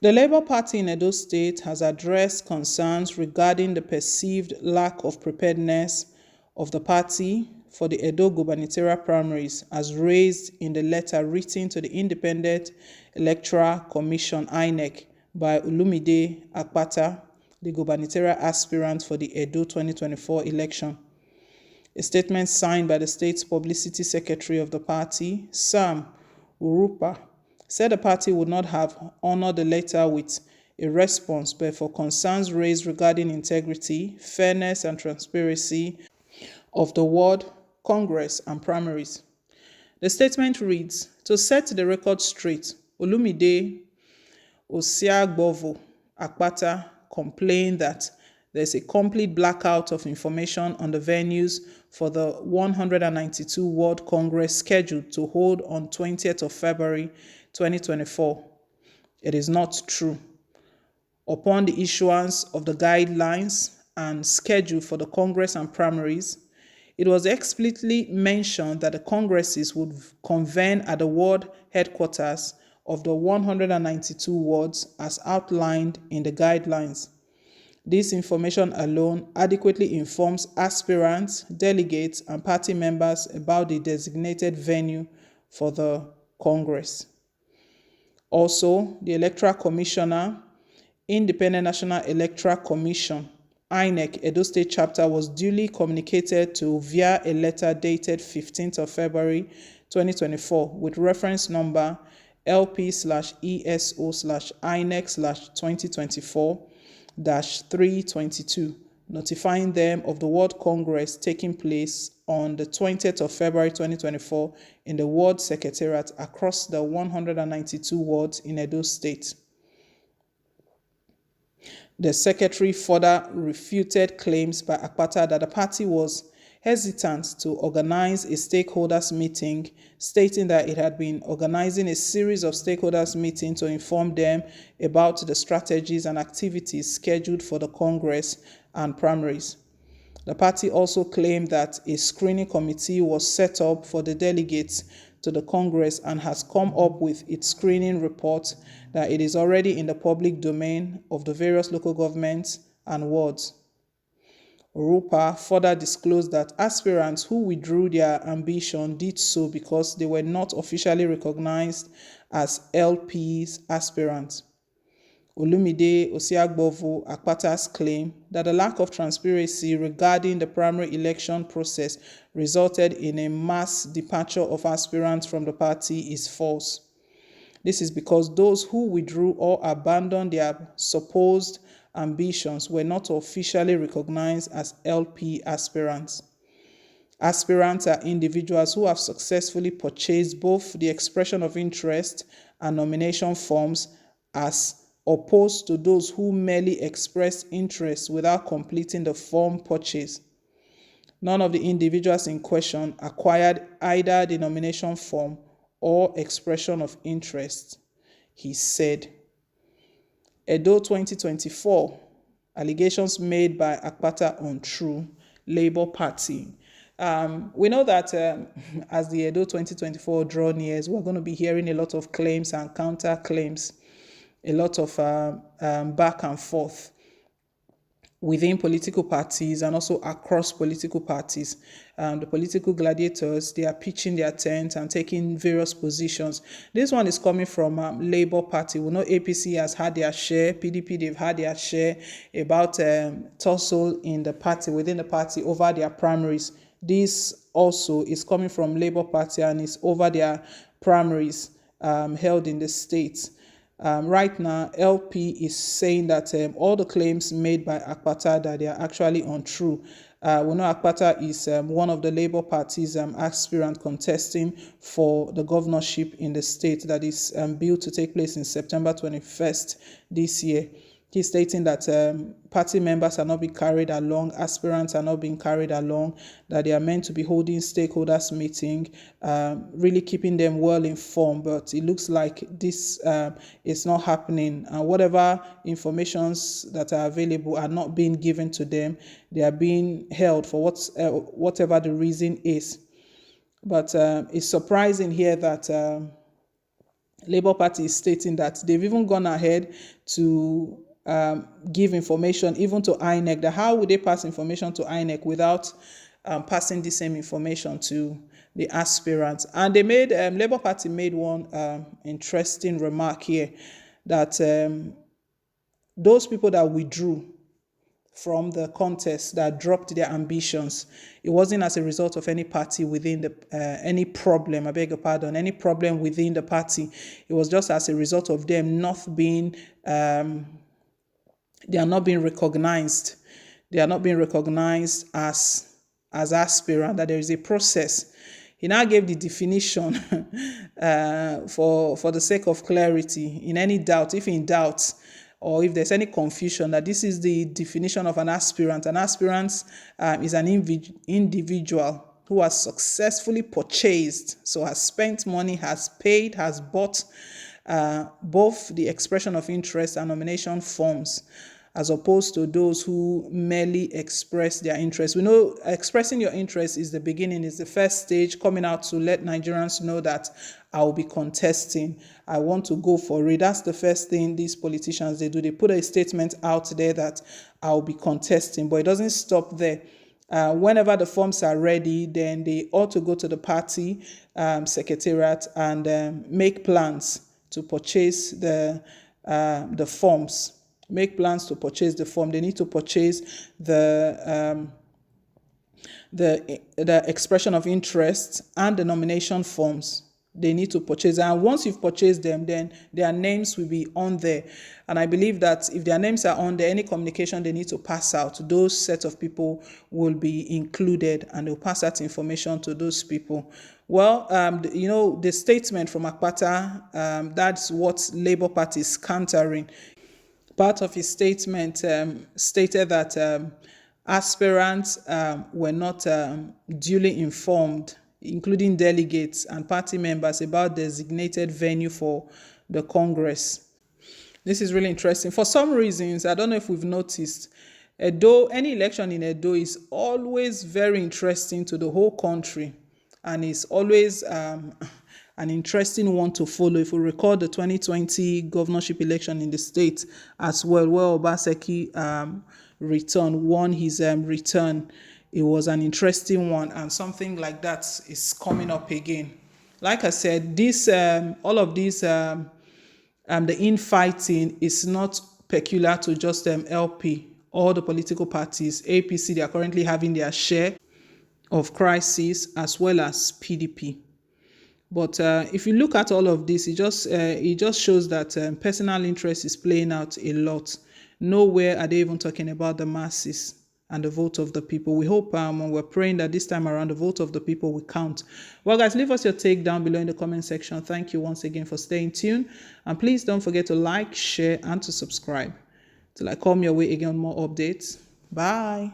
The Labour Party in Edo State has addressed concerns regarding the perceived lack of preparedness of the party for the Edo gubernatorial primaries as raised in the letter written to the Independent Electoral Commission (INEC) by Olumide Akpata, the gubernatorial aspirant for the Edo 2024 election. A statement signed by the state's publicity secretary of the party, Sam Urupa, said the party would not have honored the letter with a response but for concerns raised regarding integrity, fairness, and transparency of the World Congress and primaries. The statement reads, "To set the record straight, Olumide Osiagbovo Akpata complained that there's a complete blackout of information on the venues for the 192 World Congress scheduled to hold on 20th of February 2024. It is not true. Upon the issuance of the guidelines and schedule for the Congress and primaries, it was explicitly mentioned that the Congresses would convene at the World headquarters of the 192 wards as outlined in the guidelines. This information alone adequately informs aspirants, delegates, and party members about the designated venue for the Congress." Also, the Electoral Commissioner, Independent National Electoral Commission, INEC, Edo State Chapter was duly communicated to via a letter dated 15th of February 2024 with reference number LP/ESO/INEC/2024-322, notifying them of the World Congress taking place on the 20th of February 2024 in the World Secretariat across the 192 wards in Edo State. The secretary further refuted claims by Akpata that the party was hesitant to organize a stakeholders meeting, stating that it had been organizing a series of stakeholders meetings to inform them about the strategies and activities scheduled for the Congress and primaries. The party also claimed that a screening committee was set up for the delegates to the Congress and has come up with its screening report that it is already in the public domain of the various local governments and wards. Urupa further disclosed that aspirants who withdrew their ambition did so because they were not officially recognized as LPs aspirants. Olumide Osiagbovo Akpata's claim that the lack of transparency regarding the primary election process resulted in a mass departure of aspirants from the party is false. This is because those who withdrew or abandoned their supposed ambitions were not officially recognized as LP aspirants. Aspirants are individuals who have successfully purchased both the expression of interest and nomination forms as opposed to those who merely expressed interest without completing the form purchase. None of the individuals in question acquired either the nomination form or expression of interest, he said. Edo 2024, allegations made by Akpata untrue, Labour Party. We know that as the Edo 2024 draw nears, we're going to be hearing a lot of claims and counter-claims, a lot of back and forth within political parties and also across political parties. The political gladiators, they are pitching their tent and taking various positions. This one is coming from Labour Party. We know APC has had their share, PDP, they've had their share about tussle in the party, within the party over their primaries. This also is coming from Labour Party and is over their primaries held in the states. Right now, LP is saying that all the claims made by Akpata that they are actually untrue. We know Akpata is one of the Labour Party's aspirant contesting for the governorship in the state that is built to take place in September 21st this year. He's stating that party members are not being carried along, aspirants are not being carried along, that they are meant to be holding stakeholders meeting, really keeping them well informed, but it looks like this is not happening. And whatever informations that are available are not being given to them. They are being held for whatever the reason is. But it's surprising here that Labour Party is stating that they've even gone ahead to give information even to INEC. That how would they pass information to INEC without passing the same information to the aspirants? And they made Labour Party made one interesting remark here that those people that withdrew from the contest, that dropped their ambitions, it wasn't as a result of any party within the any problem, I beg your pardon, any problem within the party. It was just as a result of them not being they are not being recognized. They are not being recognized as aspirant, that there is a process. He now gave the definition for the sake of clarity. In any doubt, if in doubt, or if there's any confusion, that this is the definition of an aspirant. An aspirant is an individual who has successfully purchased, so has spent money, has paid, has bought both the expression of interest and nomination forms, as opposed to those who merely express their interest. We know expressing your interest is the beginning, is the first stage, coming out to let Nigerians know that I will be contesting, I want to go for it. That's the first thing these politicians, they do. They put a statement out there that I'll be contesting, but it doesn't stop there. Whenever the forms are ready, then they ought to go to the party secretariat and make plans to purchase the forms. Make plans to purchase the form. They need to purchase the expression of interest and the nomination forms. They need to purchase, and once you've purchased them, then their names will be on there. And I believe that if their names are on there, any communication they need to pass out, those set of people will be included, and they'll pass that information to those people. Well, the statement from Akpata, that's what Labour Party is countering. Part of his statement stated that aspirants were not duly informed, including delegates and party members, about designated venue for the Congress. This is really interesting. For some reasons, I don't know if we've noticed, Edo, any election in Edo is always very interesting to the whole country, and it's always an interesting one to follow. If we recall the 2020 governorship election in the state as well, where Obaseki won his return, it was an interesting one, and something like that is coming up again. Like I said, this all of these the infighting is not peculiar to just LP. All the political parties, APC, they are currently having their share of crisis, as well as PDP. But if you look at all of this, it just shows that personal interest is playing out a lot. Nowhere are they even talking about the masses and the vote of the people. We hope we're praying that this time around the vote of the people will count. Well, guys, leave us your take down below in the comment section. Thank you once again for staying tuned. And please don't forget to like, share, and to subscribe. Till I come your way again on more updates. Bye.